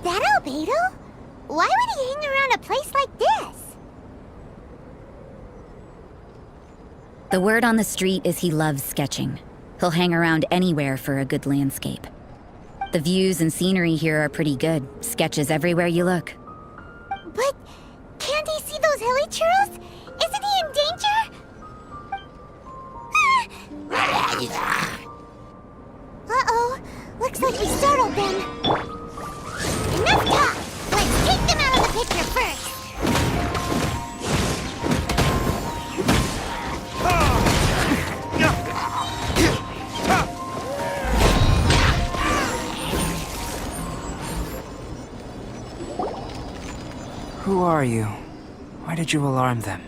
that Albedo? Why would he hang around a place like this? The word on the street is he loves sketching. He'll hang around anywhere for a good landscape. The views and scenery here are pretty good. Sketches everywhere you look. But can't he see those hilly churros? Isn't he in danger? Uh-oh. Looks like we startled them. Enough talk! Let's take them out of the picture first. Who are you? Why did you alarm them?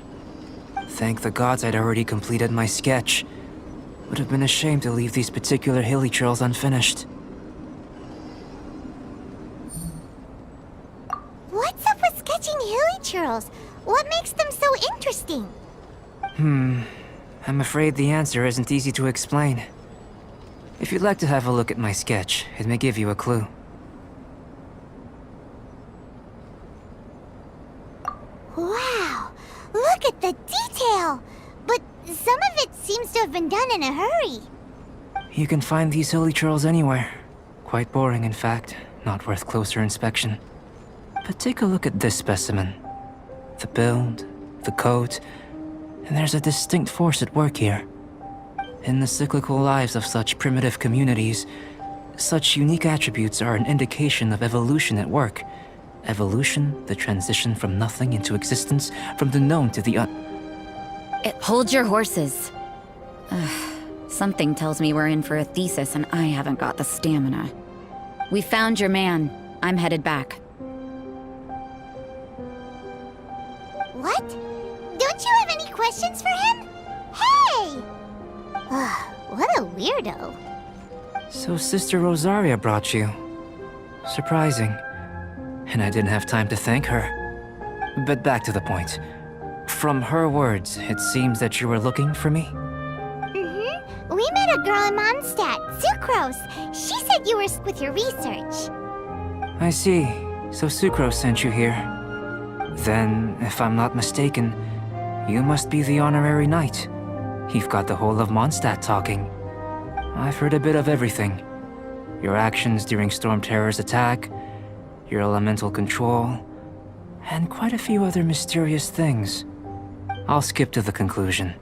Thank the gods I'd already completed my sketch. Would have been a shame to leave these particular hilly trails unfinished. What's up with sketching hilly churros? What makes them so interesting? I'm afraid the answer isn't easy to explain. If you'd like to have a look at my sketch, it may give you a clue. Wow! Look at the detail! But some of it seems to have been done in a hurry. You can find these hilly trails anywhere. Quite boring, in fact. Not worth closer inspection. But take a look at this specimen. The build, the coat, and there's a distinct force at work here. In the cyclical lives of such primitive communities, such unique attributes are an indication of evolution at work. Evolution, the transition from nothing into existence, from the known to the Hold your horses. Something tells me we're in for a thesis and I haven't got the stamina. We found your man. I'm headed back. What? Don't you have any questions for him? Hey! What a weirdo. So Sister Rosaria brought you. Surprising. And I didn't have time to thank her. But back to the point. From her words, it seems that you were looking for me? We met a girl in Mondstadt, Sucrose. She said you were with your research. I see. So Sucrose sent you here. Then, if I'm not mistaken, you must be the honorary knight. You've got the whole of Mondstadt talking. I've heard a bit of everything. Your actions during Storm Terror's attack, your elemental control, and quite a few other mysterious things. I'll skip to the conclusion.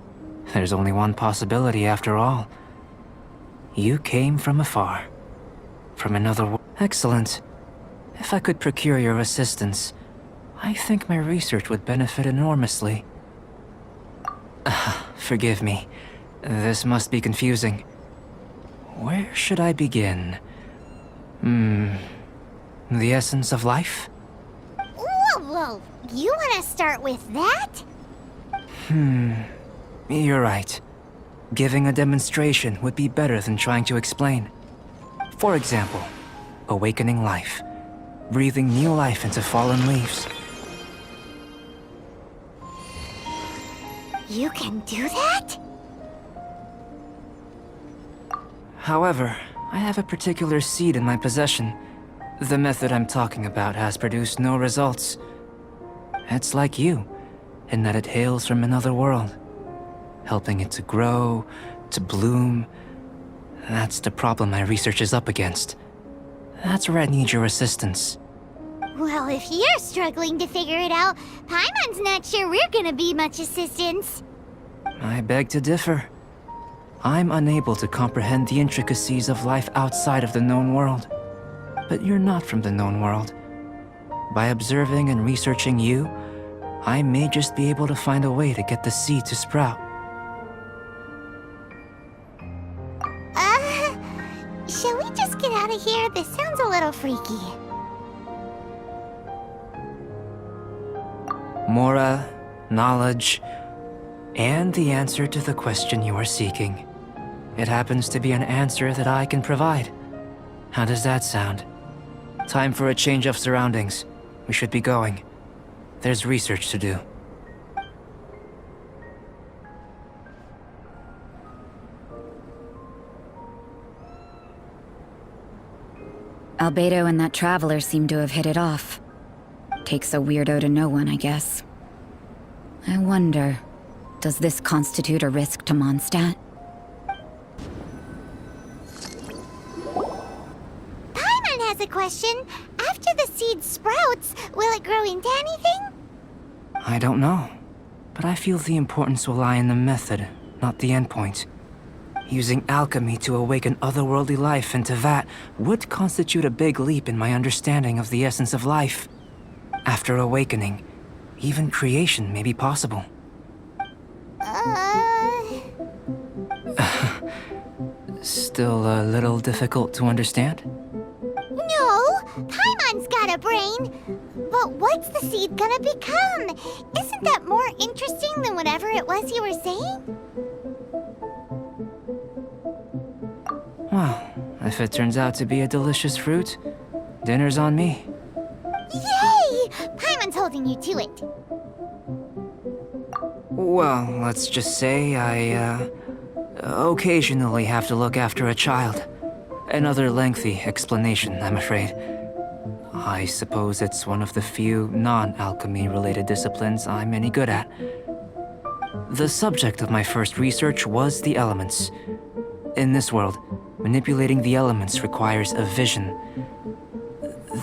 There's only one possibility after all. You came from afar. From another world. Excellent. If I could procure your assistance, I think my research would benefit enormously. Forgive me. This must be confusing. Where should I begin? The essence of life? Whoa! You want to start with that? You're right. Giving a demonstration would be better than trying to explain. For example, awakening life. Breathing new life into fallen leaves. You can do that? However, I have a particular seed in my possession. The method I'm talking about has produced no results. It's like you, in that it hails from another world. Helping it to grow, to bloom. That's the problem my research is up against. That's where I need your assistance. Well, if you're struggling to figure it out, Paimon's not sure we're gonna be much assistance. I beg to differ. I'm unable to comprehend the intricacies of life outside of the known world. But you're not from the known world. By observing and researching you, I may just be able to find a way to get the seed to sprout. Shall we just get out of here? This sounds a little freaky. Mora, knowledge, and the answer to the question you are seeking. It happens to be an answer that I can provide. How does that sound? Time for a change of surroundings. We should be going. There's research to do. Albedo and that traveler seem to have hit it off. Takes a weirdo to know one, I guess. I wonder, does this constitute a risk to Mondstadt? Paimon has a question. After the seed sprouts, will it grow into anything? I don't know, but I feel the importance will lie in the method, not the endpoint. Using alchemy to awaken otherworldly life into that would constitute a big leap in my understanding of the essence of life. After awakening, even creation may be possible. Still a little difficult to understand? No, Paimon's got a brain. But what's the seed gonna become? Isn't that more interesting than whatever it was you were saying? Well, if it turns out to be a delicious fruit, dinner's on me. Yay! Paimon's holding you to it. Well, let's just say I, occasionally have to look after a child. Another lengthy explanation, I'm afraid. I suppose it's one of the few non-alchemy related disciplines I'm any good at. The subject of my first research was the elements. In this world, manipulating the elements requires a vision.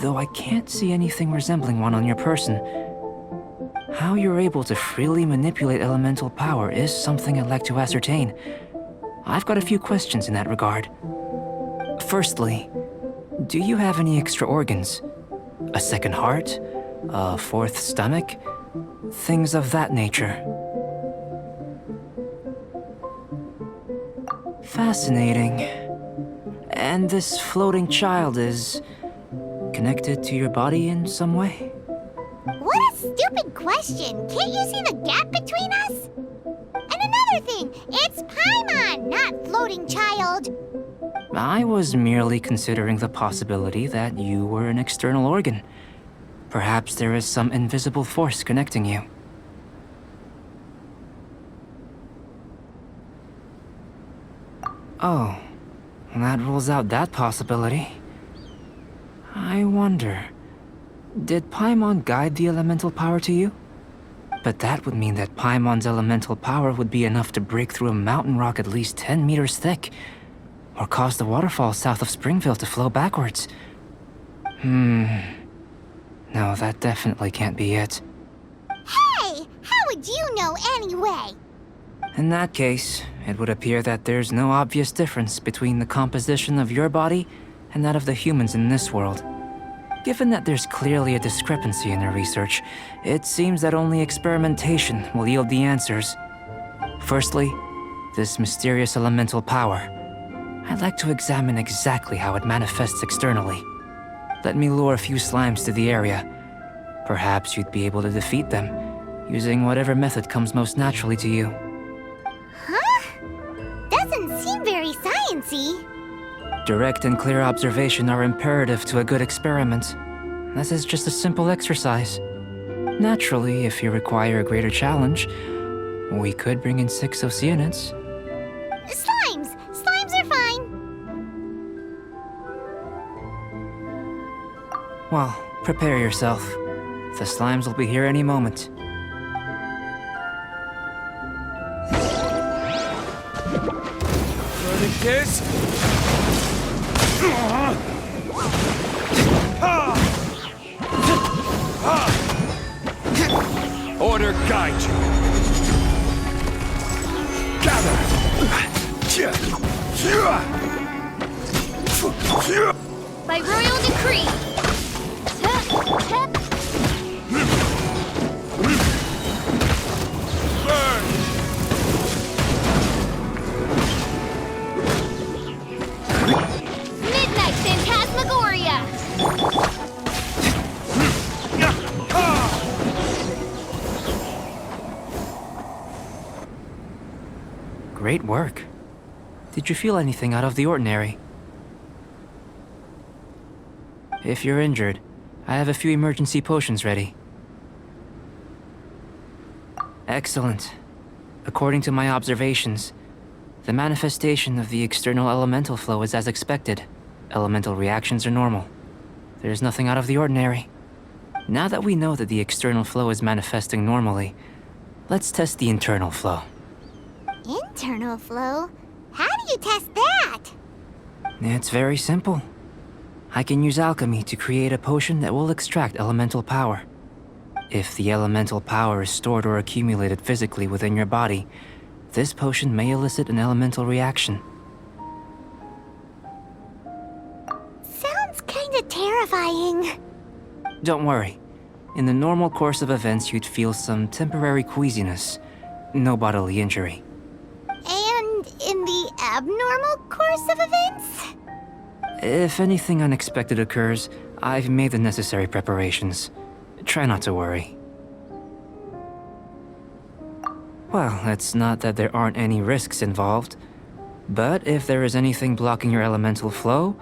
Though I can't see anything resembling one on your person, how you're able to freely manipulate elemental power is something I'd like to ascertain. I've got a few questions in that regard. Firstly, do you have any extra organs? A second heart? A fourth stomach? Things of that nature. Fascinating. And this floating child is connected to your body in some way? What a stupid question! Can't you see the gap between us? And another thing, it's Paimon, not floating child. I was merely considering the possibility that you were an external organ. Perhaps there is some invisible force connecting you. Oh, that rules out that possibility. I wonder, did Paimon guide the elemental power to you? But that would mean that Paimon's elemental power would be enough to break through a mountain rock at least 10 meters thick, or cause the waterfall south of Springville to flow backwards. No, that definitely can't be it. Hey! How would you know anyway? In that case, it would appear that there's no obvious difference between the composition of your body and that of the humans in this world. Given that there's clearly a discrepancy in their research, it seems that only experimentation will yield the answers. Firstly, this mysterious elemental power. I'd like to examine exactly how it manifests externally. Let me lure a few slimes to the area. Perhaps you'd be able to defeat them, using whatever method comes most naturally to you. Huh? Doesn't seem very sciencey. Direct and clear observation are imperative to a good experiment. This is just a simple exercise. Naturally, if you require a greater challenge, we could bring in 6 Oceanids. Slimes! Slimes are fine! Well, prepare yourself. The slimes will be here any moment. Like this? Order guide you. Gather. By royal decree! Burn. Midnight Phantasmagoria! Great work. Did you feel anything out of the ordinary? If you're injured, I have a few emergency potions ready. Excellent. According to my observations, the manifestation of the external elemental flow is as expected. Elemental reactions are normal. There's nothing out of the ordinary. Now that we know that the external flow is manifesting normally, let's test the internal flow. Internal flow? How do you test that? It's very simple. I can use alchemy to create a potion that will extract elemental power. If the elemental power is stored or accumulated physically within your body, this potion may elicit an elemental reaction. Sounds kinda terrifying. Don't worry. In the normal course of events, you'd feel some temporary queasiness. No bodily injury. And in the abnormal course of events? If anything unexpected occurs, I've made the necessary preparations. Try not to worry. Well, it's not that there aren't any risks involved. But if there is anything blocking your elemental flow,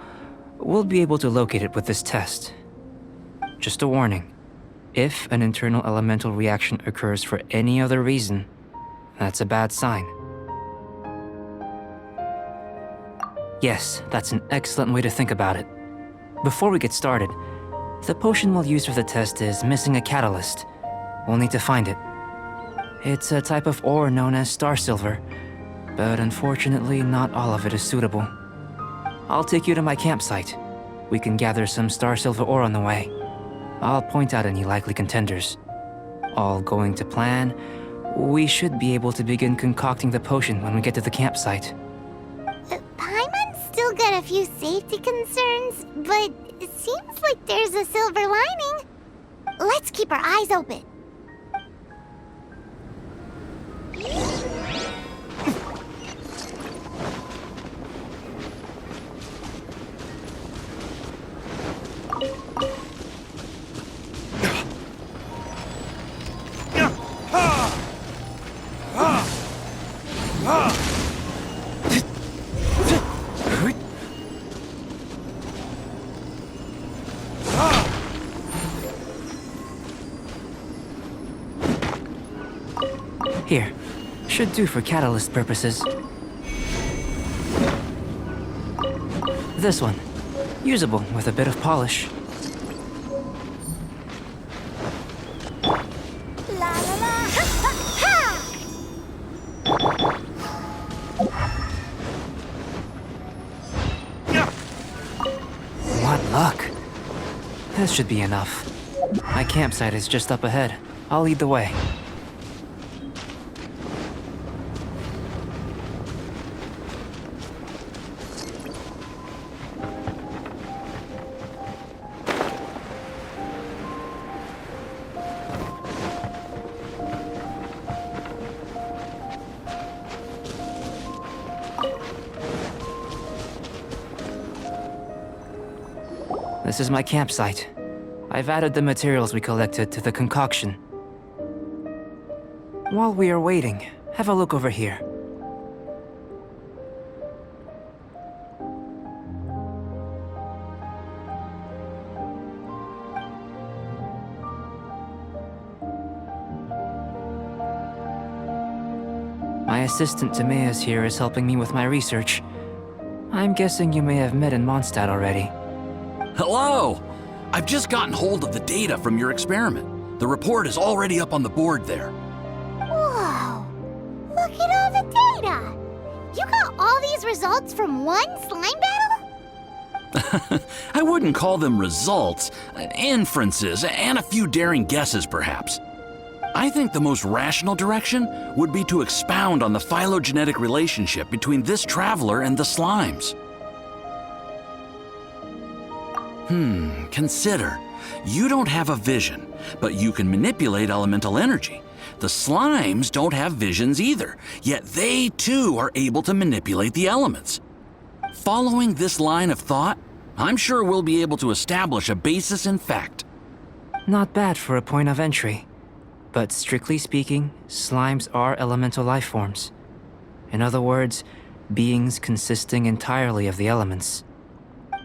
we'll be able to locate it with this test. Just a warning. If an internal elemental reaction occurs for any other reason, that's a bad sign. Yes, that's an excellent way to think about it. Before we get started, the potion we'll use for the test is missing a catalyst. We'll need to find it. It's a type of ore known as star silver, but unfortunately not all of it is suitable. I'll take you to my campsite. We can gather some star silver ore on the way. I'll point out any likely contenders. All going to plan, we should be able to begin concocting the potion when we get to the campsite. Paimon's still got a few safety concerns, but it seems like there's a silver lining. Let's keep our eyes open. Here, should do for catalyst purposes. This one, usable with a bit of polish. La la la, ha ha ha! What luck. This should be enough. My campsite is just up ahead. I'll lead the way. This is my campsite. I've added the materials we collected to the concoction. While we are waiting, have a look over here. My assistant Timaeus here is helping me with my research. I'm guessing you may have met in Mondstadt already. Hello! I've just gotten hold of the data from your experiment. The report is already up on the board there. Whoa! Look at all the data! You got all these results from one slime battle? I wouldn't call them results, inferences, and a few daring guesses perhaps. I think the most rational direction would be to expound on the phylogenetic relationship between this traveler and the slimes. Consider. You don't have a vision, but you can manipulate elemental energy. The slimes don't have visions either, yet they too are able to manipulate the elements. Following this line of thought, I'm sure we'll be able to establish a basis in fact. Not bad for a point of entry. But strictly speaking, slimes are elemental life forms. In other words, beings consisting entirely of the elements.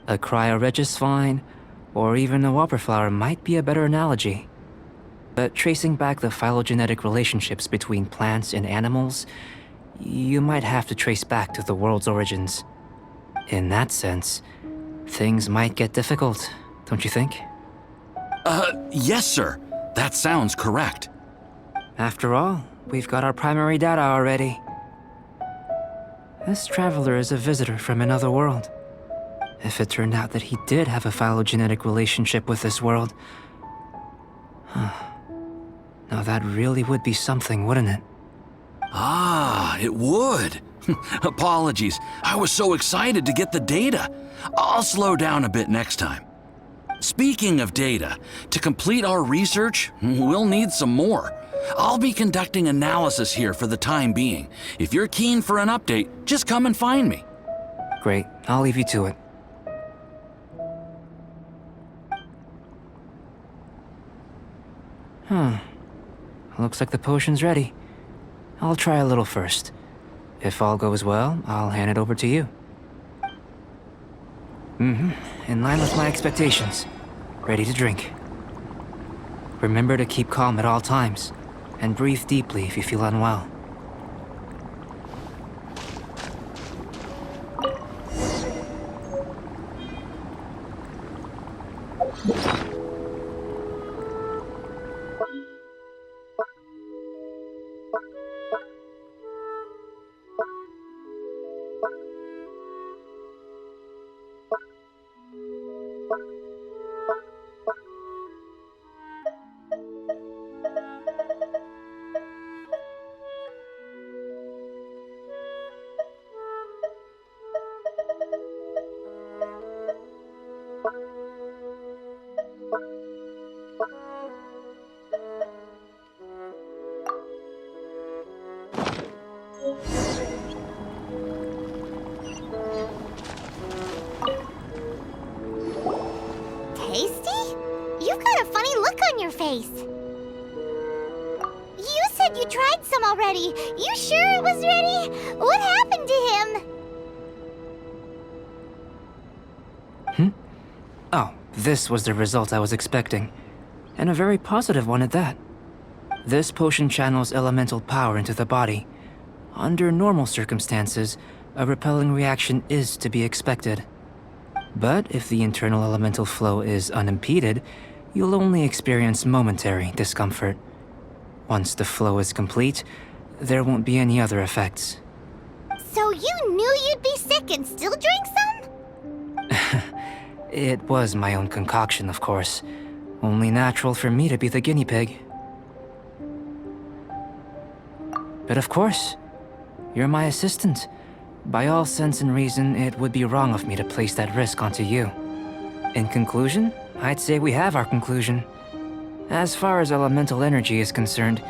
A cryoregisvine, or even a whopperflower might be a better analogy. But tracing back the phylogenetic relationships between plants and animals, you might have to trace back to the world's origins. In that sense, things might get difficult, don't you think? Yes, sir. That sounds correct. After all, we've got our primary data already. This traveler is a visitor from another world. If it turned out that he did have a phylogenetic relationship with this world... Now that really would be something, wouldn't it? Ah, it would. Apologies. I was so excited to get the data. I'll slow down a bit next time. Speaking of data, to complete our research, we'll need some more. I'll be conducting analysis here for the time being. If you're keen for an update, just come and find me. Great, I'll leave you to it. Looks like the potion's ready. I'll try a little first. If all goes well, I'll hand it over to you. In line with my expectations. Ready to drink. Remember to keep calm at all times, and breathe deeply if you feel unwell. Tasty? You've got a funny look on your face. You said you tried some already. You sure it was ready? What happened to him? Oh, this was the result I was expecting. And a very positive one at that. This potion channels elemental power into the body. Under normal circumstances, a repelling reaction is to be expected. But if the internal elemental flow is unimpeded, you'll only experience momentary discomfort. Once the flow is complete, there won't be any other effects. So you knew you'd be sick and still drank some? It was my own concoction, of course. Only natural for me to be the guinea pig. But of course, you're my assistant. By all sense and reason, it would be wrong of me to place that risk onto you. In conclusion, I'd say we have our conclusion. As far as elemental energy is concerned,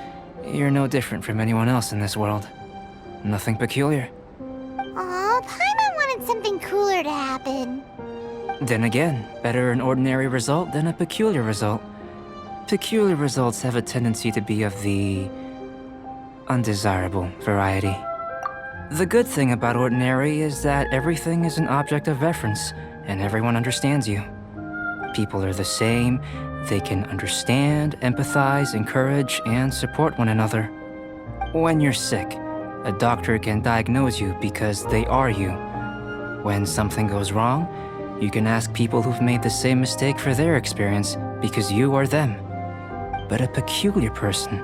you're no different from anyone else in this world. Nothing peculiar. Aw, Paimon wanted something cooler to happen. Then again, better an ordinary result than a peculiar result. Peculiar results have a tendency to be of the undesirable variety. The good thing about ordinary is that everything is an object of reference, and everyone understands you. People are the same, they can understand, empathize, encourage, and support one another. When you're sick, a doctor can diagnose you because they are you. When something goes wrong, you can ask people who've made the same mistake for their experience because you are them. But a peculiar person,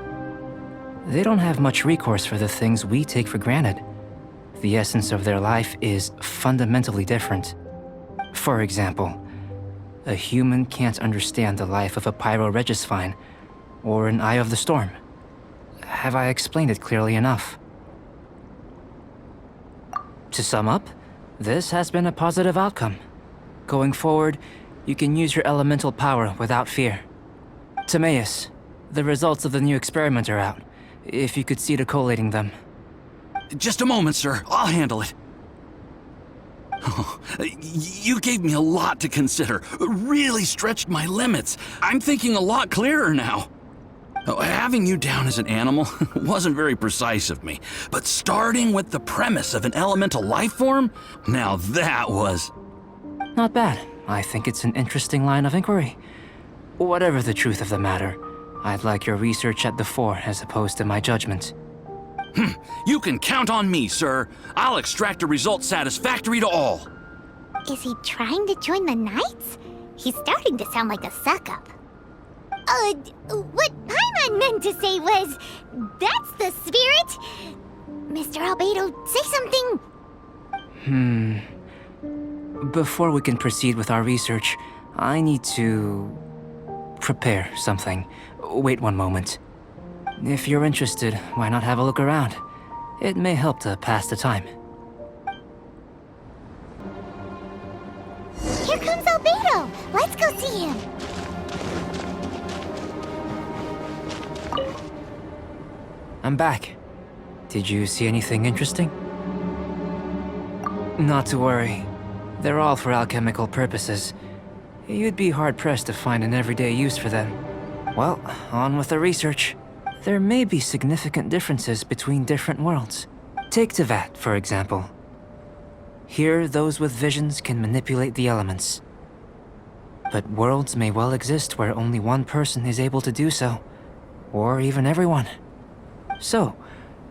they don't have much recourse for the things we take for granted. The essence of their life is fundamentally different. For example, a human can't understand the life of a Pyroregisvine or an Eye of the Storm. Have I explained it clearly enough? To sum up, this has been a positive outcome. Going forward, you can use your elemental power without fear. Timaeus, the results of the new experiment are out. If you could see to collating them. Just a moment, sir. I'll handle it. Oh, you gave me a lot to consider. Really stretched my limits. I'm thinking a lot clearer now. Having you down as an animal wasn't very precise of me, but starting with the premise of an elemental life form, now that was... Not bad. I think it's an interesting line of inquiry. Whatever the truth of the matter, I'd like your research at the fore as opposed to my judgment. You can count on me, sir. I'll extract a result satisfactory to all. Is he trying to join the Knights? He's starting to sound like a suck-up. What Paimon meant to say was, that's the spirit. Mr. Albedo, say something. Before we can proceed with our research, I need to prepare something. Wait one moment. If you're interested, why not have a look around? It may help to pass the time. Here comes Albedo. Let's go see him. I'm back. Did you see anything interesting? Not to worry. They're all for alchemical purposes. You'd be hard-pressed to find an everyday use for them. Well, on with the research. There may be significant differences between different worlds. Take Tevat, for example. Here, those with visions can manipulate the elements. But worlds may well exist where only one person is able to do so, or even everyone. So,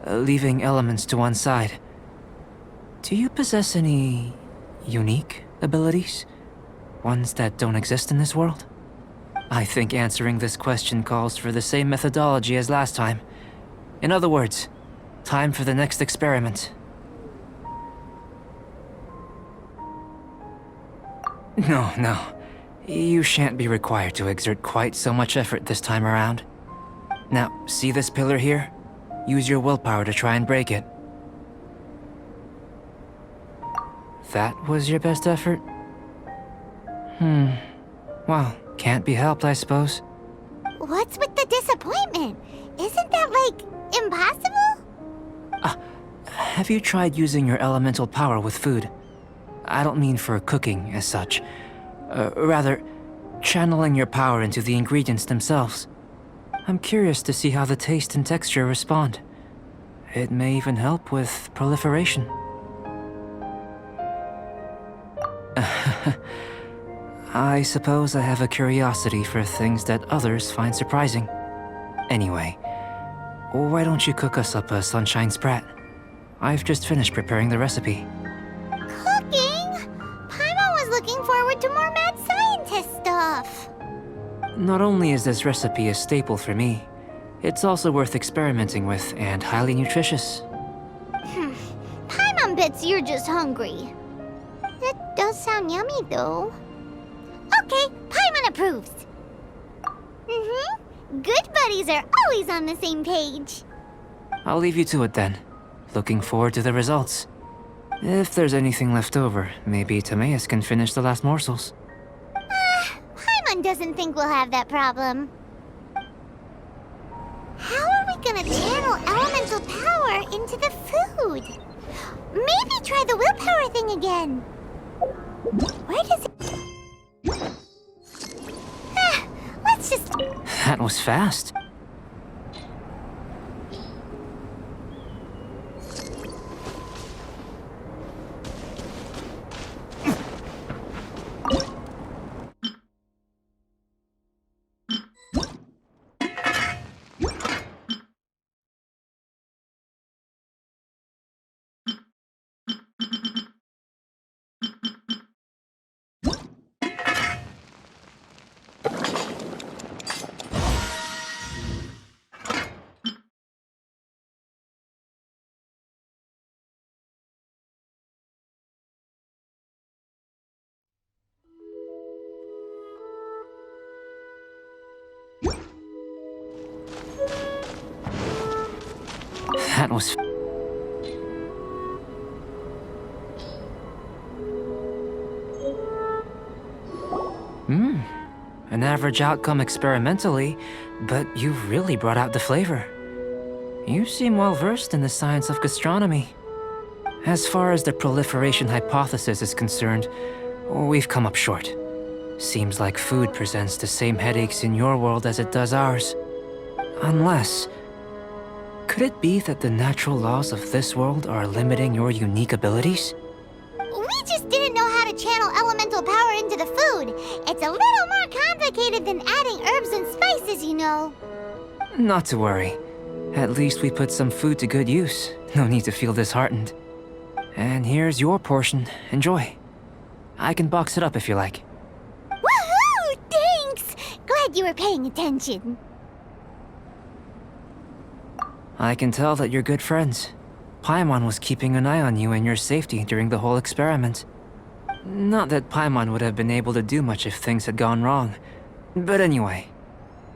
leaving elements to one side, do you possess any unique abilities? Ones that don't exist in this world? I think answering this question calls for the same methodology as last time. In other words, time for the next experiment. No. You shan't be required to exert quite so much effort this time around. Now, see this pillar here? Use your willpower to try and break it. That was your best effort? Well, can't be helped, I suppose. What's with the disappointment? Isn't that, like, impossible? Have you tried using your elemental power with food? I don't mean for cooking as such. Rather, channeling your power into the ingredients themselves. I'm curious to see how the taste and texture respond. It may even help with proliferation. I suppose I have a curiosity for things that others find surprising. Anyway, why don't you cook us up a sunshine sprat? I've just finished preparing the recipe. Cooking? Paimon was looking forward to more mad scientist stuff. Not only is this recipe a staple for me, it's also worth experimenting with and highly nutritious. Paimon bets you're just hungry. That does sound yummy, though. Okay, Paimon approves. Good buddies are always on the same page. I'll leave you to it then. Looking forward to the results. If there's anything left over, maybe Timaeus can finish the last morsels. Paimon doesn't think we'll have that problem. How are we gonna channel elemental power into the food? Maybe try the willpower thing again. Where does it... let's just... That was fast. That was... An average outcome experimentally, but you've really brought out the flavor. You seem well versed in the science of gastronomy. As far as the proliferation hypothesis is concerned, we've come up short. Seems like food presents the same headaches in your world as it does ours. Unless... could it be that the natural laws of this world are limiting your unique abilities? We just didn't know how to channel elemental power into the food. It's a little more complicated than adding herbs and spices, you know. Not to worry. At least we put some food to good use. No need to feel disheartened. And here's your portion. Enjoy. I can box it up if you like. Woohoo! glad you were paying attention. I can tell that you're good friends. Paimon was keeping an eye on you and your safety during the whole experiment. Not that Paimon would have been able to do much if things had gone wrong. But anyway.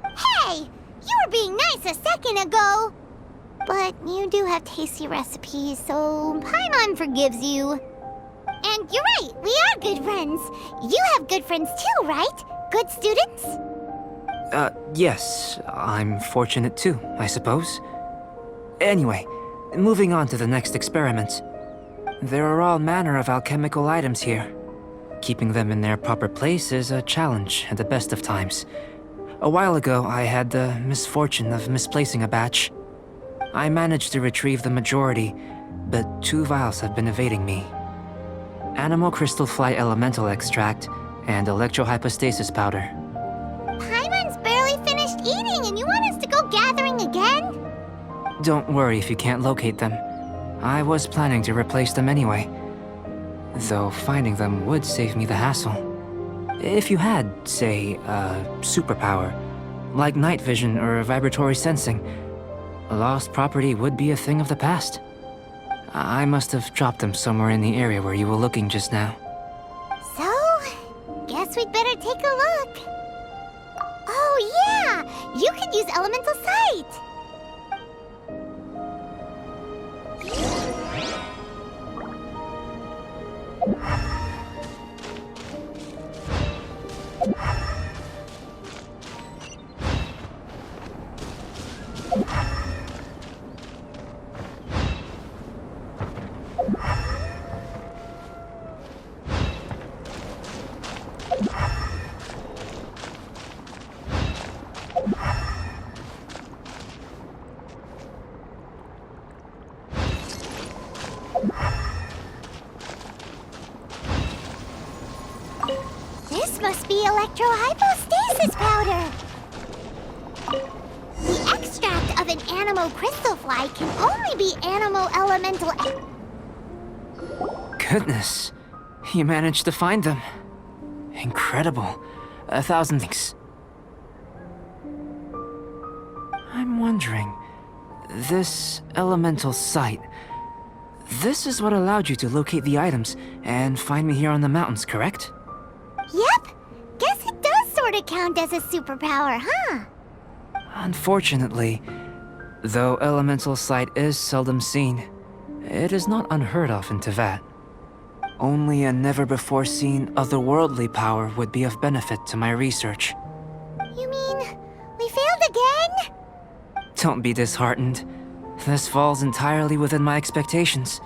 Hey! You were being nice a second ago! But you do have tasty recipes, so Paimon forgives you. And you're right, we are good friends. You have good friends too, right? Good students? Yes. I'm fortunate too, I suppose. Anyway, moving on to the next experiment. There are all manner of alchemical items here. Keeping them in their proper place is a challenge at the best of times. A while ago, I had the misfortune of misplacing a batch. I managed to retrieve the majority, but 2 vials have been evading me. Animal crystal fly elemental extract and electrohypostasis powder. Paimon's barely finished eating and you want us to go gathering again? Don't worry if you can't locate them. I was planning to replace them anyway. Though finding them would save me the hassle. If you had, say, a superpower, like night vision or vibratory sensing, lost property would be a thing of the past. I must have dropped them somewhere in the area where you were looking just now. So, guess we'd better take a look. Oh yeah! You could use elemental sight! This must be electrohypostasis powder! The extract of an animal crystal fly can only be animal elemental. Goodness, you managed to find them. Incredible. 1,000 thanks. I'm wondering, this elemental sight, this is what allowed you to locate the items and find me here on the mountains, correct? Yep! Guess it does sort of count as a superpower, huh? Unfortunately, though elemental sight is seldom seen, it is not unheard of in Teyvat. Only a never-before-seen otherworldly power would be of benefit to my research. You mean, we failed again? Don't be disheartened. This falls entirely within my expectations.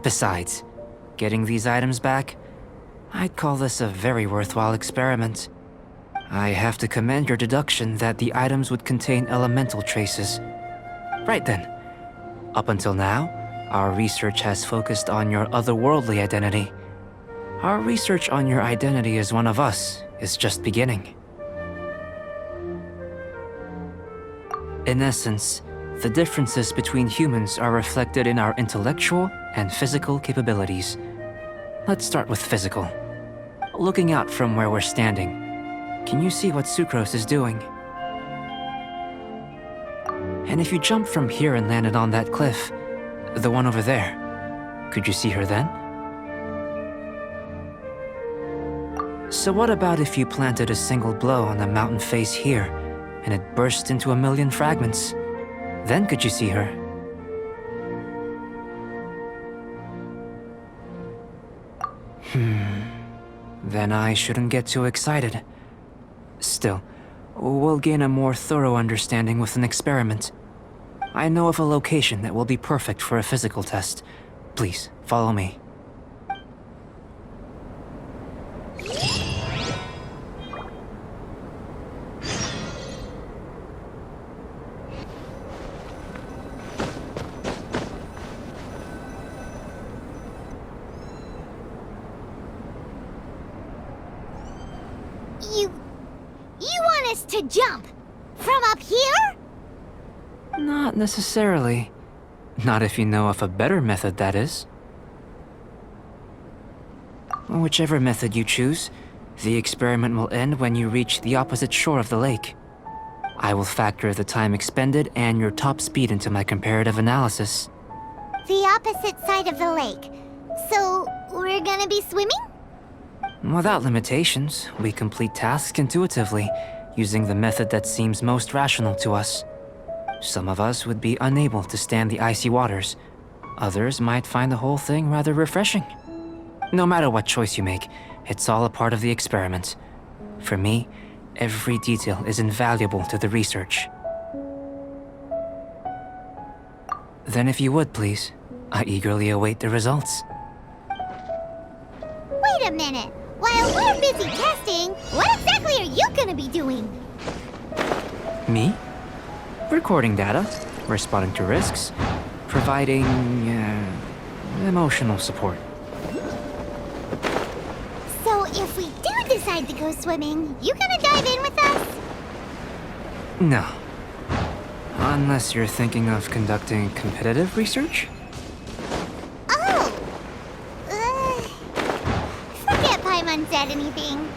Besides, getting these items back, I'd call this a very worthwhile experiment. I have to commend your deduction that the items would contain elemental traces. Right then. Up until now, our research has focused on your otherworldly identity. Our research on your identity as one of us is just beginning. In essence, the differences between humans are reflected in our intellectual and physical capabilities. Let's start with physical. Looking out from where we're standing, can you see what Sucrose is doing? And if you jumped from here and landed on that cliff, the one over there, could you see her then? So what about if you planted a single blow on the mountain face here, and it burst into 1,000,000 fragments? Then could you see her? Then I shouldn't get too excited. Still, we'll gain a more thorough understanding with an experiment. I know of a location that will be perfect for a physical test. Please, follow me. You want us to jump? From up here? Not necessarily. Not if you know of a better method, that is. Whichever method you choose, The experiment will end when you reach the opposite shore of the lake. I will factor the time expended and your top speed into my comparative analysis. The opposite side of the lake. So, we're gonna be swimming? Without limitations, we complete tasks intuitively, using the method that seems most rational to us. Some of us would be unable to stand the icy waters. Others might find the whole thing rather refreshing. No matter what choice you make, it's all a part of the experiment. For me, every detail is invaluable to the research. Then if you would, please, I eagerly await the results. Wait a minute. While we're busy testing, what exactly are you gonna be doing? Me? Recording data, responding to risks, providing, emotional support. So if we do decide to go swimming, you gonna dive in with us? No. Unless you're thinking of conducting competitive research? Oh! Forget Paimon said anything.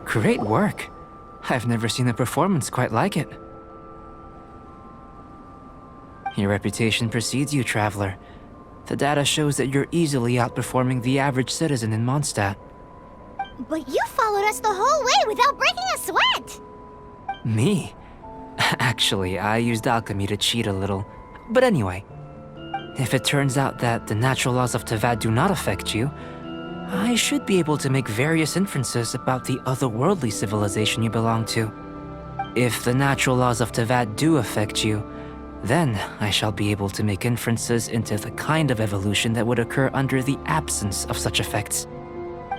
Great work. I've never seen a performance quite like it. Your reputation precedes you, traveler. The data shows that you're easily outperforming the average citizen in Mondstadt. But you followed us the whole way without breaking a sweat! Me? Actually, I used alchemy to cheat a little. But anyway, if it turns out that the natural laws of Teyvat do not affect you, I should be able to make various inferences about the otherworldly civilization you belong to. If the natural laws of Teyvat do affect you, then I shall be able to make inferences into the kind of evolution that would occur under the absence of such effects.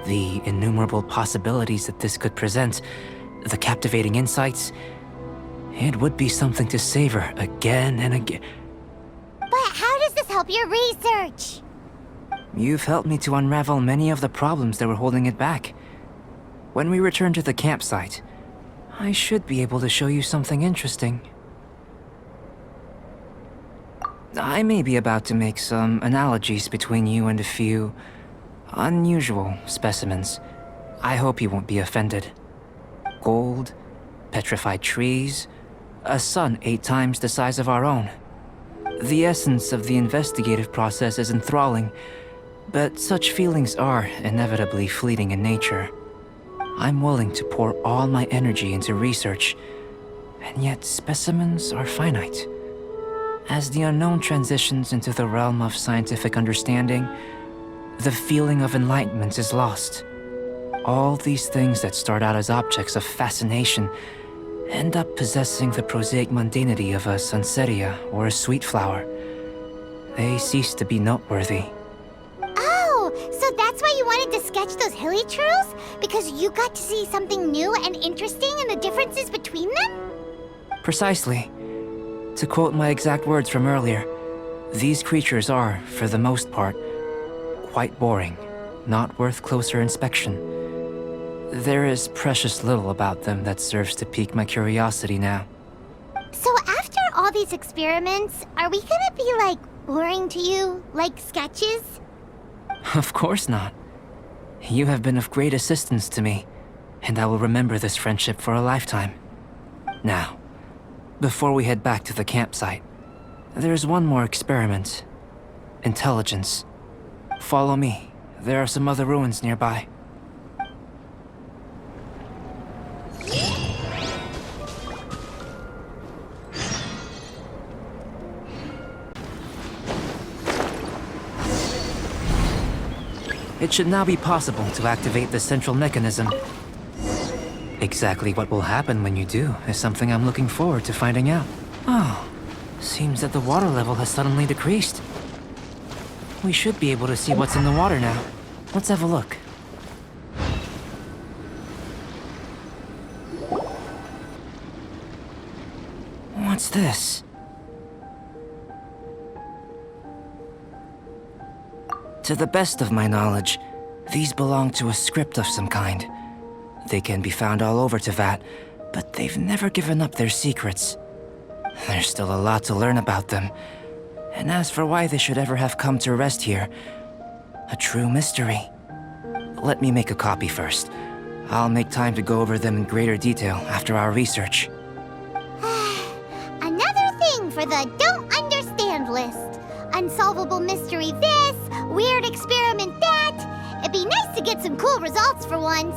The innumerable possibilities that this could present, the captivating insights, it would be something to savor again and again. But how does this help your research? You've helped me to unravel many of the problems that were holding it back. When we return to the campsite, I should be able to show you something interesting. I may be about to make some analogies between you and a few unusual specimens. I hope you won't be offended. Gold, petrified trees, a sun 8 times the size of our own. The essence of the investigative process is enthralling, but such feelings are inevitably fleeting in nature. I'm willing to pour all my energy into research, and yet specimens are finite. As the unknown transitions into the realm of scientific understanding, the feeling of enlightenment is lost. All these things that start out as objects of fascination end up possessing the prosaic mundanity of a sunsettia or a sweet flower. They cease to be noteworthy. Oh, so that's why you wanted to sketch those hilichurls? Because you got to see something new and interesting in the differences between them? Precisely. To quote my exact words from earlier, these creatures are, for the most part, quite boring, not worth closer inspection. There is precious little about them that serves to pique my curiosity now. So after all these experiments, are we gonna be, like, boring to you? Like sketches? Of course not. You have been of great assistance to me, and I will remember this friendship for a lifetime. Now, before we head back to the campsite, there's one more experiment. Intelligence. Follow me. There are some other ruins nearby. It should now be possible to activate the central mechanism. Exactly what will happen when you do is something I'm looking forward to finding out. Oh, seems that the water level has suddenly decreased. We should be able to see what's in the water now. Let's have a look. What's this? To the best of my knowledge, These belong to a script of some kind. They can be found all over Teyvat, but they've never given up their secrets. There's still a lot to learn about them. And as for why they should ever have come to rest here, a true mystery. Let me make a copy first. I'll make time to go over them in greater detail after our research. Another thing for the don't understand list. Unsolvable mystery this, weird experiment that. It'd be nice to get some cool results for once.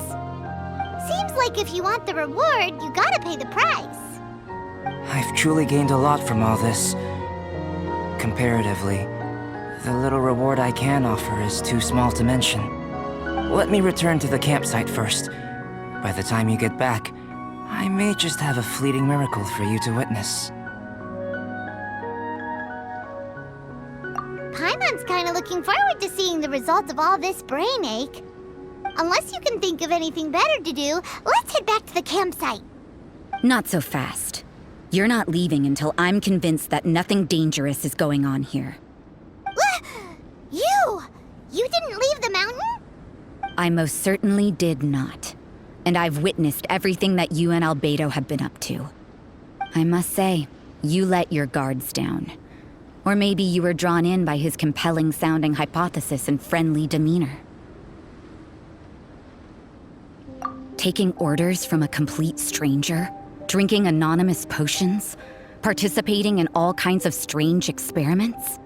Seems like if you want the reward, you gotta pay the price. I've truly gained a lot from all this. Comparatively, the little reward I can offer is too small to mention. Let me return to the campsite first. By the time you get back, I may just have a fleeting miracle for you to witness. Paimon's kinda looking forward to seeing the result of all this brain ache. Unless you can think of anything better to do, let's head back to the campsite. Not so fast. You're not leaving until I'm convinced that nothing dangerous is going on here. You didn't leave the mountain? I most certainly did not. And I've witnessed everything that you and Albedo have been up to. I must say, you let your guards down. Or maybe you were drawn in by his compelling-sounding hypothesis and friendly demeanor. Taking orders from a complete stranger, drinking anonymous potions, participating in all kinds of strange experiments?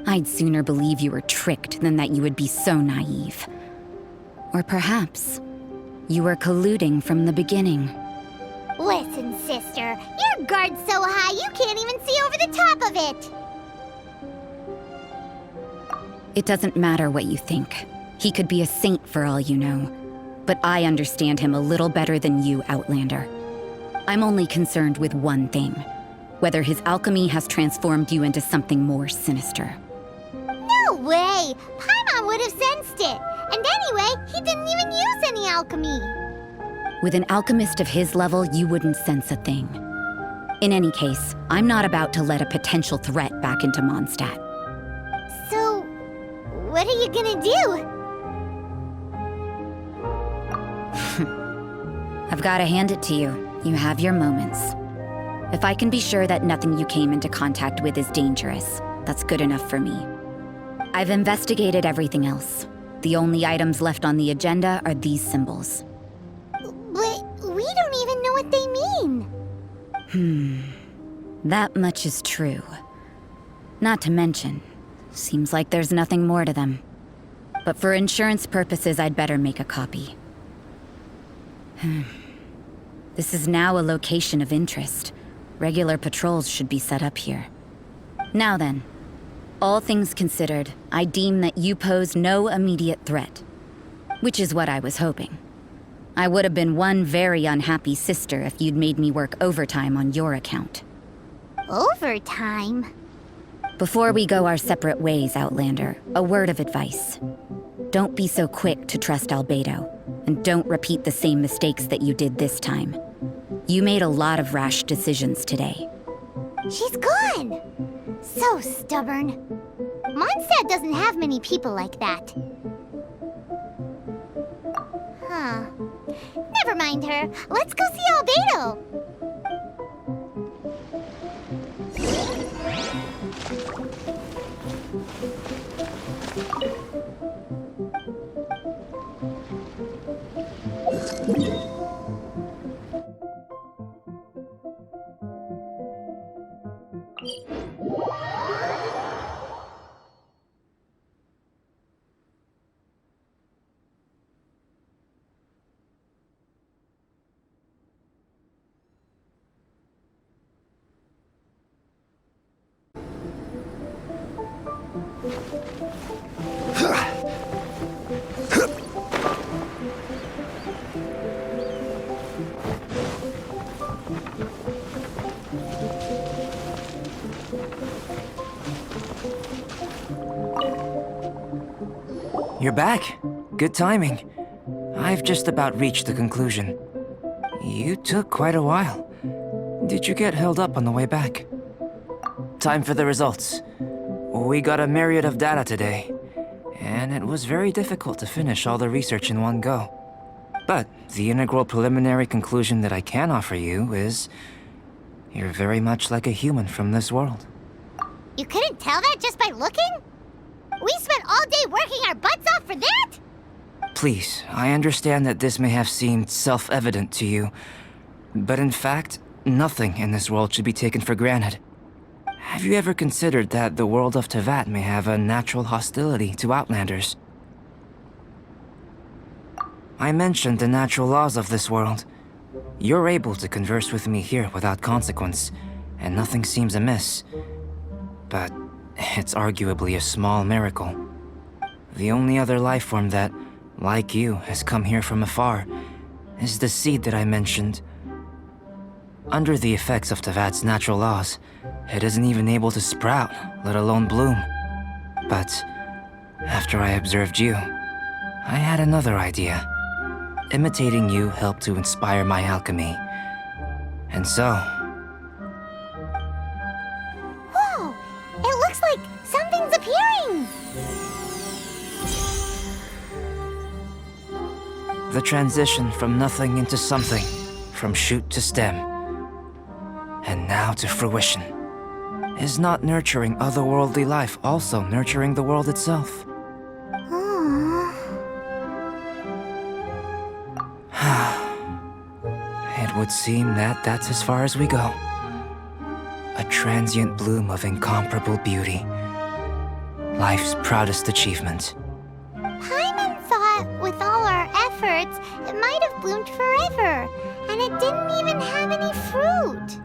I'd sooner believe you were tricked than that you would be so naive. Or perhaps you were colluding from the beginning. Listen, sister, your guard's so high you can't even see over the top of it. It doesn't matter what you think. He could be a saint for all you know. But I understand him a little better than you, Outlander. I'm only concerned with one thing. Whether his alchemy has transformed you into something more sinister. No way! Paimon would have sensed it. And anyway, he didn't even use any alchemy. With an alchemist of his level, you wouldn't sense a thing. In any case, I'm not about to let a potential threat back into Mondstadt. So, what are you gonna do? I've got to hand it to you. You have your moments. If I can be sure that nothing you came into contact with is dangerous, that's good enough for me. I've investigated everything else. The only items left on the agenda are these symbols. But we don't even know what they mean. That much is true. Not to mention, seems like there's nothing more to them. But for insurance purposes, I'd better make a copy. This is now a location of interest. Regular patrols should be set up here. Now then, all things considered, I deem that you pose no immediate threat. Which is what I was hoping. I would have been one very unhappy sister if you'd made me work overtime on your account. Overtime? Before we go our separate ways, Outlander, a word of advice. Don't be so quick to trust Albedo, and don't repeat the same mistakes that you did this time. You made a lot of rash decisions today. She's gone! So stubborn. Mondstadt doesn't have many people like that. Huh. Never mind her. Let's go see Albedo. You're back. Good timing. I've just about reached the conclusion. You took quite a while. Did you get held up on the way back? Time for the results. We got a myriad of data today, and it was very difficult to finish all the research in one go. But the integral preliminary conclusion that I can offer you is you're very much like a human from this world. You couldn't tell that just by looking? We spent all day working our butts off for that? Please, I understand that this may have seemed self-evident to you, but in fact, nothing in this world should be taken for granted. Have you ever considered that the world of Teyvat may have a natural hostility to Outlanders? I mentioned the natural laws of this world. You're able to converse with me here without consequence, and nothing seems amiss. But it's arguably a small miracle. The only other life form that, like you, has come here from afar is the seed that I mentioned. Under the effects of Teyvat's natural laws, it isn't even able to sprout, let alone bloom. But after I observed you, I had another idea. Imitating you helped to inspire my alchemy. And so... Whoa! It looks like something's appearing! the transition from nothing into something, from shoot to stem, and now to fruition. Is not nurturing otherworldly life also nurturing the world itself? It would seem that that's as far as we go. A transient bloom of incomparable beauty. Life's proudest achievement. Paimon thought with all our efforts, it might have bloomed forever, and it didn't even have any fruit.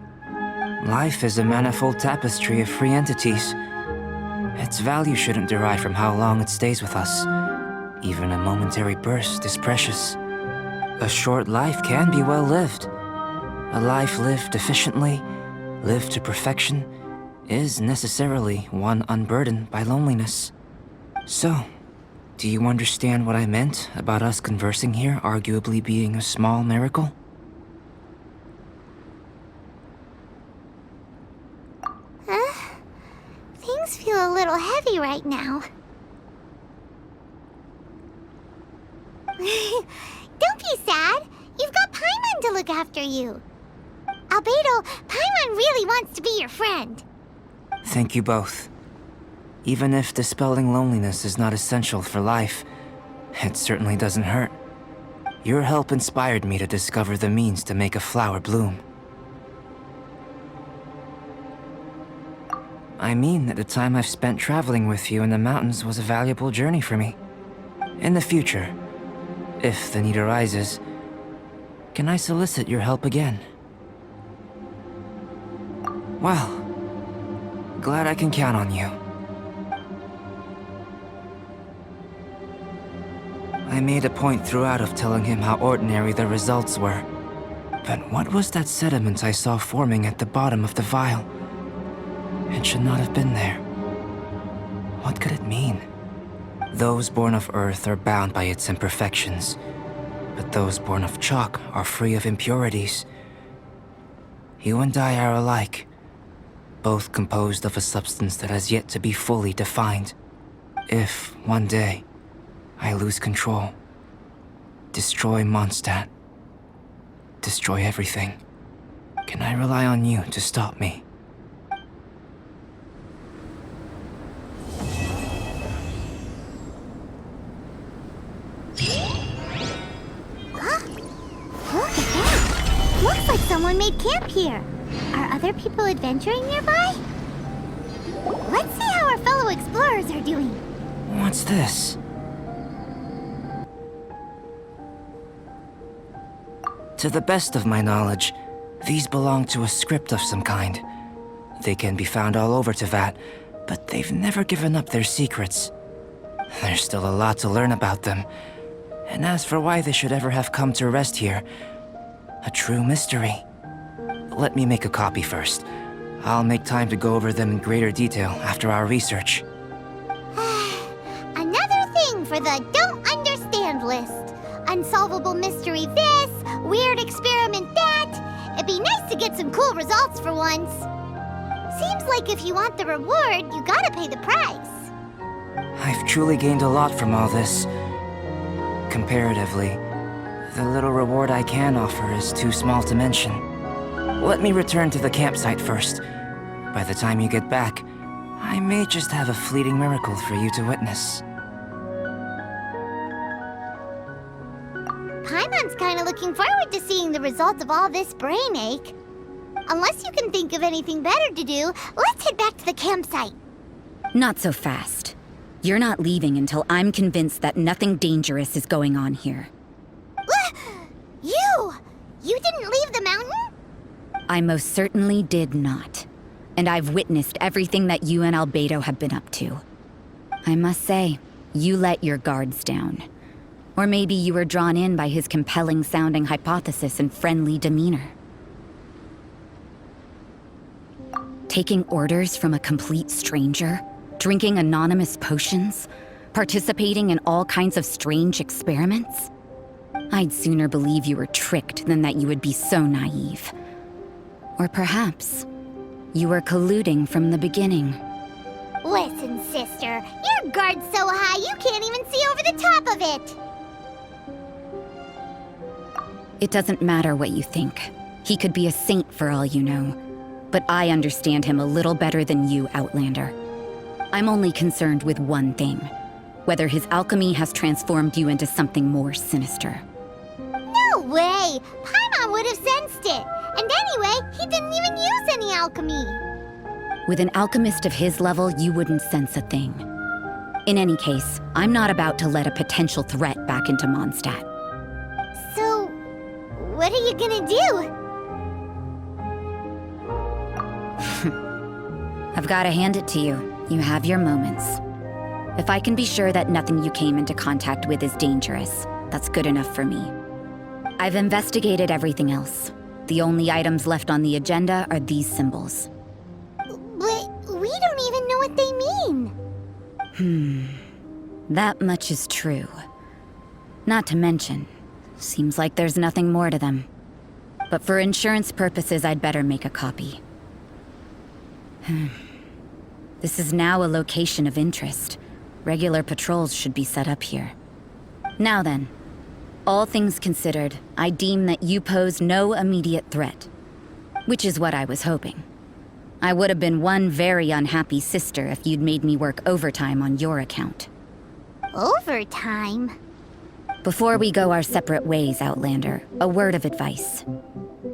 Life is a manifold tapestry of free entities. Its value shouldn't derive from how long it stays with us. Even a momentary burst is precious. A short life can be well lived. A life lived efficiently, lived to perfection, is necessarily one unburdened by loneliness. So, do you understand what I meant about us conversing here arguably being a small miracle? Things feel a little heavy right now. Don't be sad. You've got Paimon to look after you. Albedo, Paimon really wants to be your friend. Thank you both. Even if dispelling loneliness is not essential for life, it certainly doesn't hurt. Your help inspired me to discover the means to make a flower bloom. I mean that the time I've spent traveling with you in the mountains was a valuable journey for me. In the future, if the need arises, can I solicit your help again? Well, glad I can count on you. I made a point throughout of telling him how ordinary the results were. But what was that sediment I saw forming at the bottom of the vial? It should not have been there. What could it mean? Those born of Earth are bound by its imperfections, but those born of chalk are free of impurities. You and I are alike, both composed of a substance that has yet to be fully defined. If, one day, I lose control, destroy Mondstadt, destroy everything, can I rely on you to stop me? Look at that! Looks like someone made camp here. Are other people adventuring nearby? Let's see how our fellow explorers are doing. What's this? To the best of my knowledge, these belong to a script of some kind. They can be found all over Teyvat, but they've never given up their secrets. There's still a lot to learn about them. And as for why they should ever have come to rest here, a true mystery. Let me make a copy first. I'll make time to go over them in greater detail after our research. Another thing for the don't understand list. Unsolvable mystery this, weird experiment that. It'd be nice to get some cool results for once. Seems like if you want the reward, you gotta pay the price. I've truly gained a lot from all this. Comparatively, the little reward I can offer is too small to mention. Let me return to the campsite first. By the time you get back, I may just have a fleeting miracle for you to witness. Paimon's kinda looking forward to seeing the results of all this brain ache. Unless you can think of anything better to do, let's head back to the campsite. Not so fast. You're not leaving until I'm convinced that nothing dangerous is going on here. You! You didn't leave the mountain? I most certainly did not. And I've witnessed everything that you and Albedo have been up to. I must say, you let your guards down. Or maybe you were drawn in by his compelling-sounding hypothesis and friendly demeanor. Taking orders from a complete stranger, drinking anonymous potions, participating in all kinds of strange experiments? I'd sooner believe you were tricked than that you would be so naive. Or perhaps you were colluding from the beginning. Listen, sister, your guard's so high you can't even see over the top of it. It doesn't matter what you think. He could be a saint for all you know. But I understand him a little better than you, Outlander. I'm only concerned with one thing. Whether his alchemy has transformed you into something more sinister. No way! Paimon would have sensed it. And anyway, he didn't even use any alchemy. With an alchemist of his level, you wouldn't sense a thing. In any case, I'm not about to let a potential threat back into Mondstadt. So, what are you gonna do? I've got to hand it to you. You have your moments. If I can be sure that nothing you came into contact with is dangerous, that's good enough for me. I've investigated everything else. The only items left on the agenda are these symbols. But we don't even know what they mean. That much is true. Not to mention, seems like there's nothing more to them. But for insurance purposes, I'd better make a copy. This is now a location of interest. Regular patrols should be set up here. Now then, all things considered, I deem that you pose no immediate threat. Which is what I was hoping. I would have been one very unhappy sister if you'd made me work overtime on your account. Overtime? Before we go our separate ways, Outlander, a word of advice.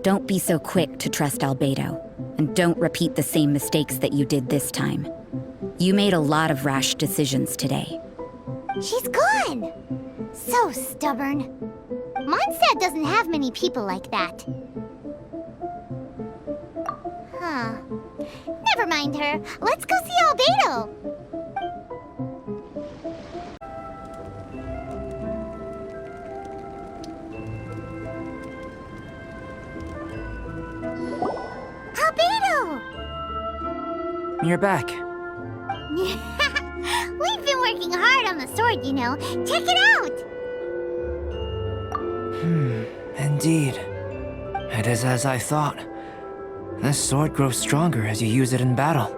Don't be so quick to trust Albedo, and don't repeat the same mistakes that you did this time. You made a lot of rash decisions today. She's gone! So stubborn. Mondstadt doesn't have many people like that. Huh. Never mind her. Let's go see Albedo! Albedo! You're back. We've been working hard on the sword, you know. Check it out! Indeed. It is as I thought. This sword grows stronger as you use it in battle.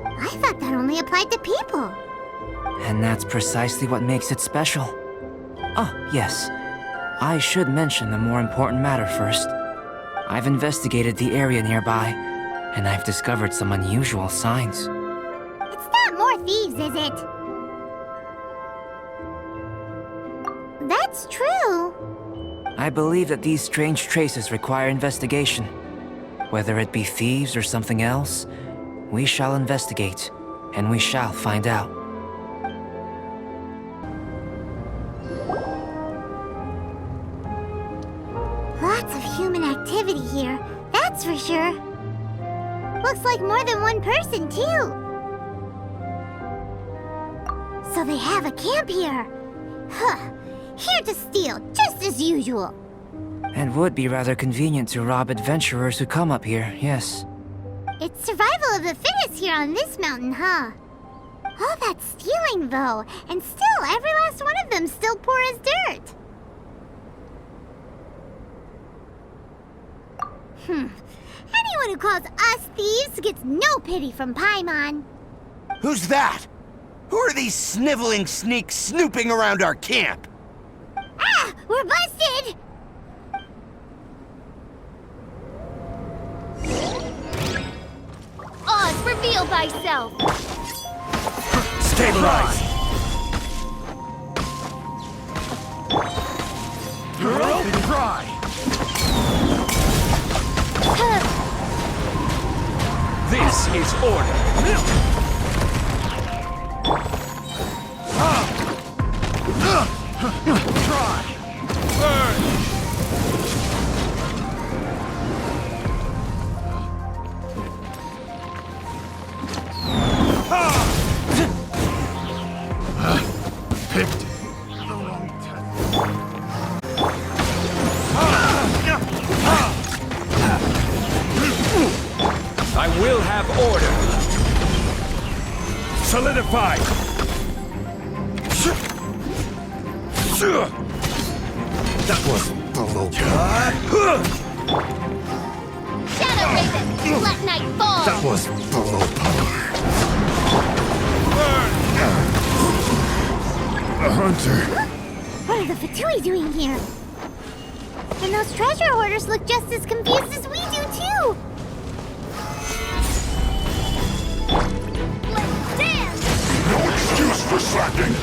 I thought that only applied to people. And that's precisely what makes it special. Oh, yes. I should mention the more important matter first. I've investigated the area nearby, and I've discovered some unusual signs. It's not more thieves, is it? That's true. I believe that these strange traces require investigation. Whether it be thieves or something else, we shall investigate, and we shall find out. Lots of human activity here, that's for sure. Looks like more than one person, too. So they have a camp here. Huh. Here to steal, just as usual. And would be rather convenient to rob adventurers who come up here, yes. It's survival of the fittest here on this mountain, huh? All that stealing, though, and still every last one of them still poor as dirt. Anyone who calls us thieves gets no pity from Paimon. Who's that? Who are these sniveling sneaks snooping around our camp? Ah! We're busted! Oz, reveal thyself! Stabilize! Open cry! This is order! Try! Burn! Picked the wrong time. I will have order. Solidify. That was below. Shadow Raven, let night fall! That was below power. A hunter. What are the Fatui doing here? And those treasure hoarders look just as confused as we do, too! Let's dance! No excuse for slacking.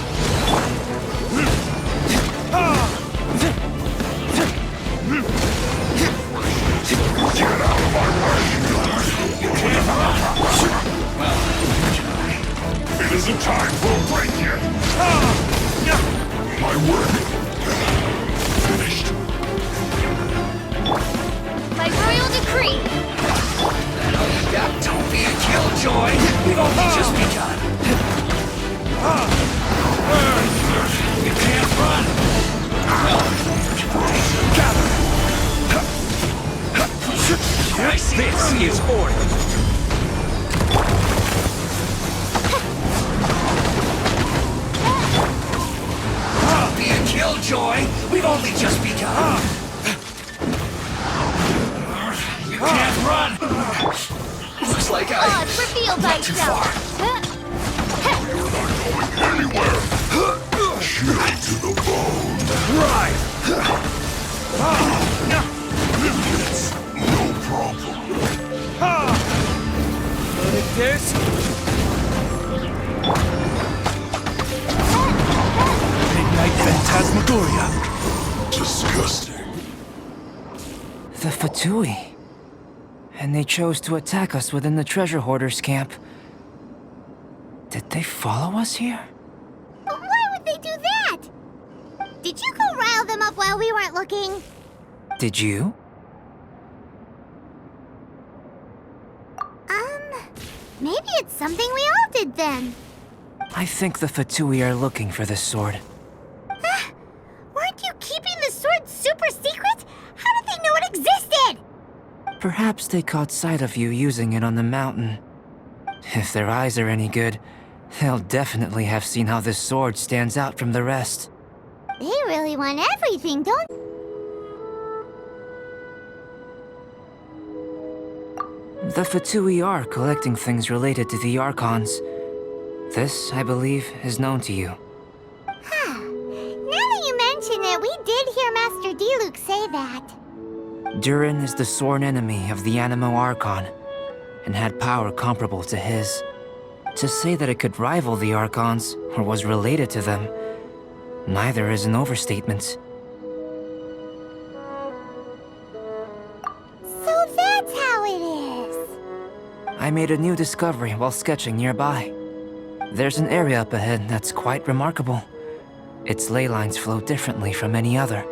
Get out of my way! It isn't time for a break yet. My work finished. By royal decree! Don't be a killjoy. We've only just begun. You can't run. Gather. This is order. Don't be a killjoy. We've only just begun. You can't run. Looks like Oz, reveal went too thyself! far. Anywhere. Chilled to the bone. Right. It's no problem. This. Midnight Phantasmagoria. Disgusting. The Fatui. And they chose to attack us within the treasure hoarders' camp. Did they follow us here? But why would they do that? Did you go rile them up while we weren't looking? Did you? Maybe it's something we all did then. I think the Fatui are looking for this sword. Weren't you keeping the sword super secret? How did they know it existed? Perhaps they caught sight of you using it on the mountain. If their eyes are any good, they'll definitely have seen how this sword stands out from the rest. They really want everything, don't they? The Fatui are collecting things related to the Archons. This, I believe, is known to you. Now that you mention it, we did hear Master Diluc say that. Durin is the sworn enemy of the Animo Archon, and had power comparable to his. To say that it could rival the Archons, or was related to them, neither is an overstatement. So that's how it is. I made a new discovery while sketching nearby. There's an area up ahead that's quite remarkable. Its ley lines flow differently from any other.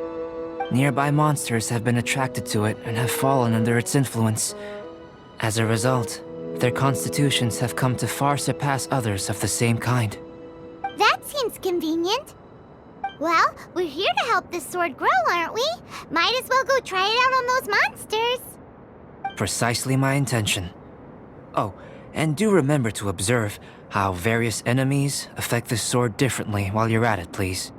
Nearby monsters have been attracted to it and have fallen under its influence. As a result, their constitutions have come to far surpass others of the same kind. That seems convenient. Well, we're here to help this sword grow, aren't we? Might as well go try it out on those monsters. Precisely my intention. Oh, and do remember to observe how various enemies affect this sword differently while you're at it, please.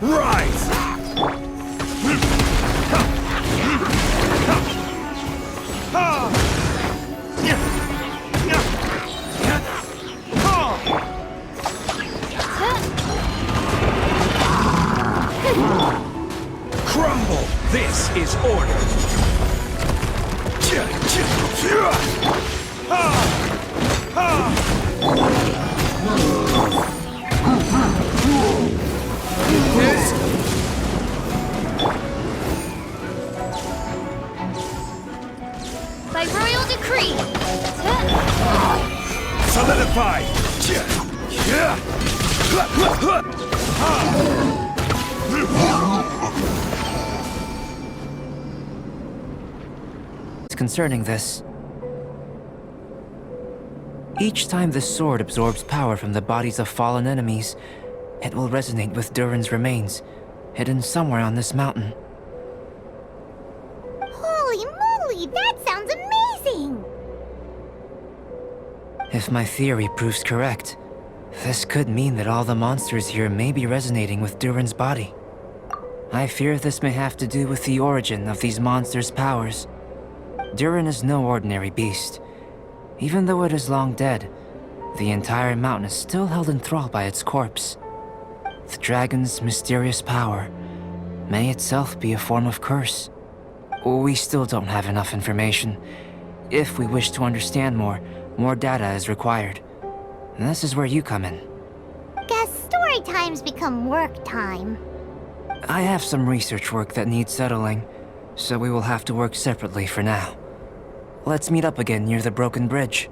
Rise! Crumble! This is order! By royal decree. Solidify! Concerning this, each time this sword absorbs power from the bodies of fallen enemies, it will resonate with Durin's remains, hidden somewhere on this mountain. Holy moly, that sounds amazing! If my theory proves correct, this could mean that all the monsters here may be resonating with Durin's body. I fear this may have to do with the origin of these monsters' powers. Durin is no ordinary beast. Even though it is long dead, the entire mountain is still held in thrall by its corpse. The dragon's mysterious power may itself be a form of curse. We still don't have enough information. If we wish to understand more data is required. And this is where you come in. Guess story times become work time. I have some research work that needs settling, so we will have to work separately for now. Let's meet up again near the broken bridge.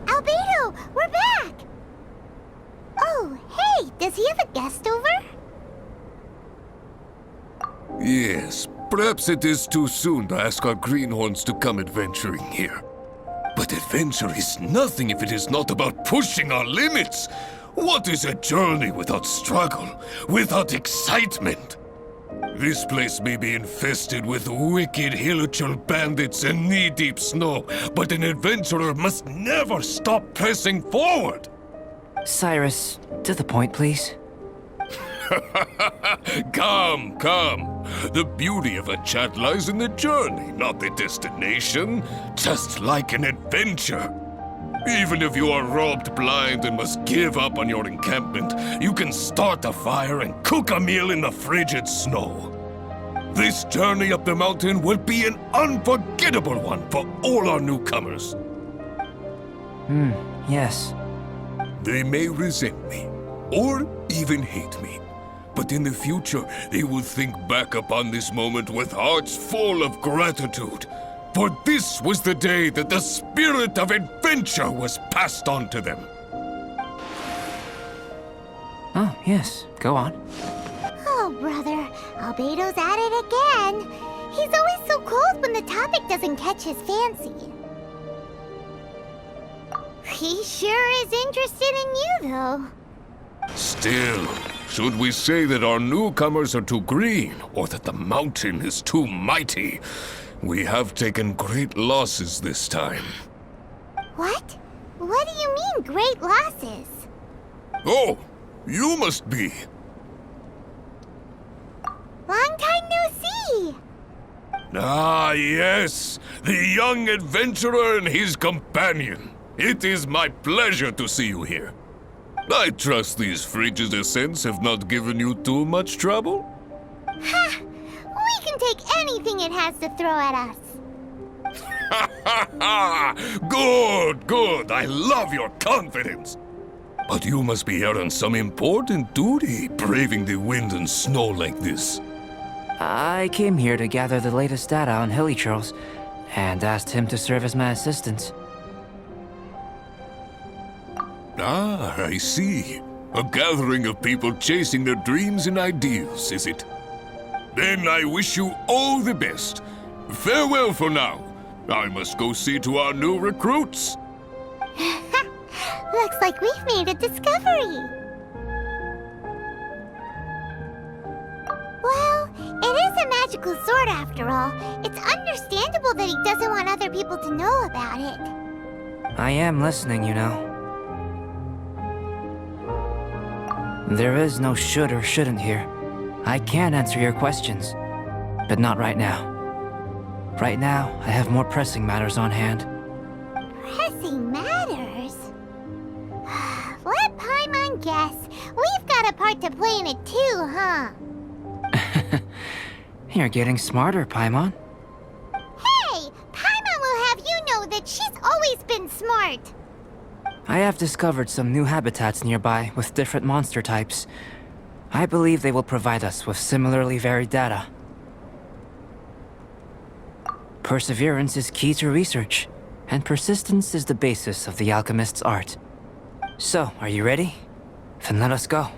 Albedo, we're back! Oh, hey, does he have a guest over? Yes, perhaps it is too soon to ask our greenhorns to come adventuring here. But adventure is nothing if it is not about pushing our limits. What is a journey without struggle, without excitement? This place may be infested with wicked hilichurl bandits and knee-deep snow, but an adventurer must never stop pressing forward! Cyrus, to the point, please. Come. The beauty of a chat lies in the journey, not the destination. Just like an adventure. Even if you are robbed blind and must give up on your encampment, you can start a fire and cook a meal in the frigid snow. This journey up the mountain will be an unforgettable one for all our newcomers. Yes. They may resent me, or even hate me. But in the future, they will think back upon this moment with hearts full of gratitude. For this was the day that the spirit of adventure was passed on to them. Oh, yes. Go on. Oh, brother, Albedo's at it again. He's always so cold when the topic doesn't catch his fancy. He sure is interested in you, though. Still, should we say that our newcomers are too green, or that the mountain is too mighty, we have taken great losses this time. What? What do you mean, great losses? Oh, you must be. Long time no see. Ah, yes, the young adventurer and his companion. It is my pleasure to see you here. I trust these frigid ascents have not given you too much trouble? Ha! We can take anything it has to throw at us. Ha ha ha! Good! I love your confidence! But you must be here on some important duty, braving the wind and snow like this. I came here to gather the latest data on Hilichurls, and asked him to serve as my assistant. Ah, I see. A gathering of people chasing their dreams and ideals, is it? Then I wish you all the best. Farewell for now. I must go see to our new recruits. Looks like we've made a discovery. Well, it is a magical sword after all. It's understandable that he doesn't want other people to know about it. I am listening, you know. There is no should or shouldn't here. I can answer your questions, but not right now. Right now, I have more pressing matters on hand. Pressing matters? Let Paimon guess. We've got a part to play in it too, huh? You're getting smarter, Paimon. Hey! Paimon will have you know that she's always been smart. I have discovered some new habitats nearby with different monster types. I believe they will provide us with similarly varied data. Perseverance is key to research, and persistence is the basis of the alchemist's art. So, are you ready? Then let us go.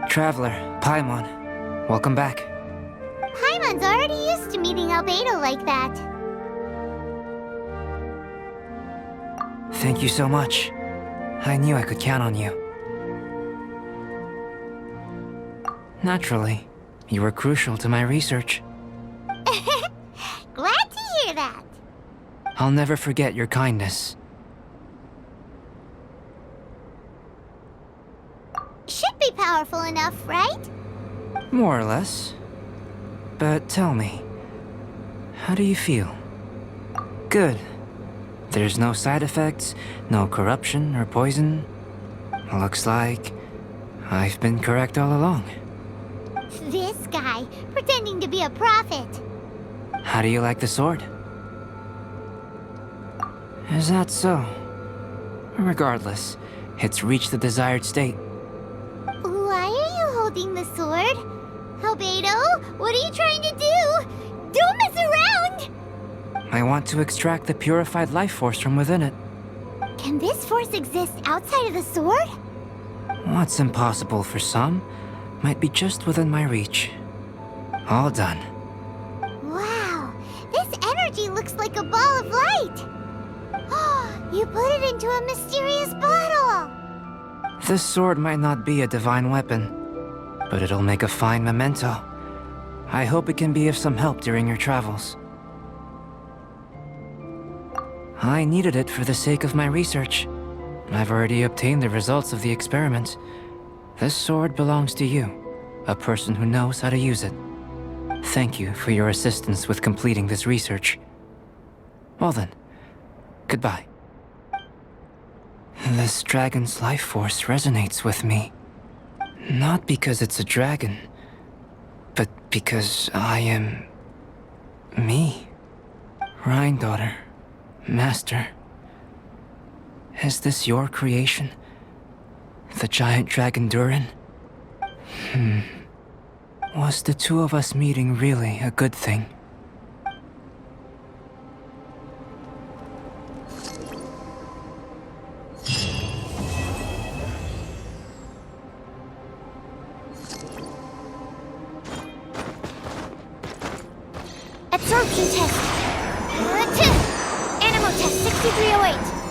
Traveler, Paimon, welcome back. Paimon's already used to meeting Albedo like that. Thank you so much. I knew I could count on you. Naturally, you were crucial to my research. Glad to hear that. I'll never forget your kindness. Should be powerful enough, right? More or less. But tell me, how do you feel? Good. There's no side effects, no corruption or poison. Looks like I've been correct all along. This guy, pretending to be a prophet. How do you like the sword? Is that so? Regardless, it's reached the desired state. Why are you holding the sword? Albedo, what are you trying to do? Don't mess around! I want to extract the purified life force from within it. Can this force exist outside of the sword? What's impossible for some might be just within my reach. All done. Wow, this energy looks like a ball of light. You put it into a mysterious bottle. This sword might not be a divine weapon, but it'll make a fine memento. I hope it can be of some help during your travels. I needed it for the sake of my research. I've already obtained the results of the experiment. This sword belongs to you, a person who knows how to use it. Thank you for your assistance with completing this research. Well then, goodbye. This dragon's life force resonates with me. Not because it's a dragon, but because I am... me. Rhine daughter, master. Is this your creation? The giant dragon Durin? Was the two of us meeting really a good thing? Absorption test. Animal test 6308.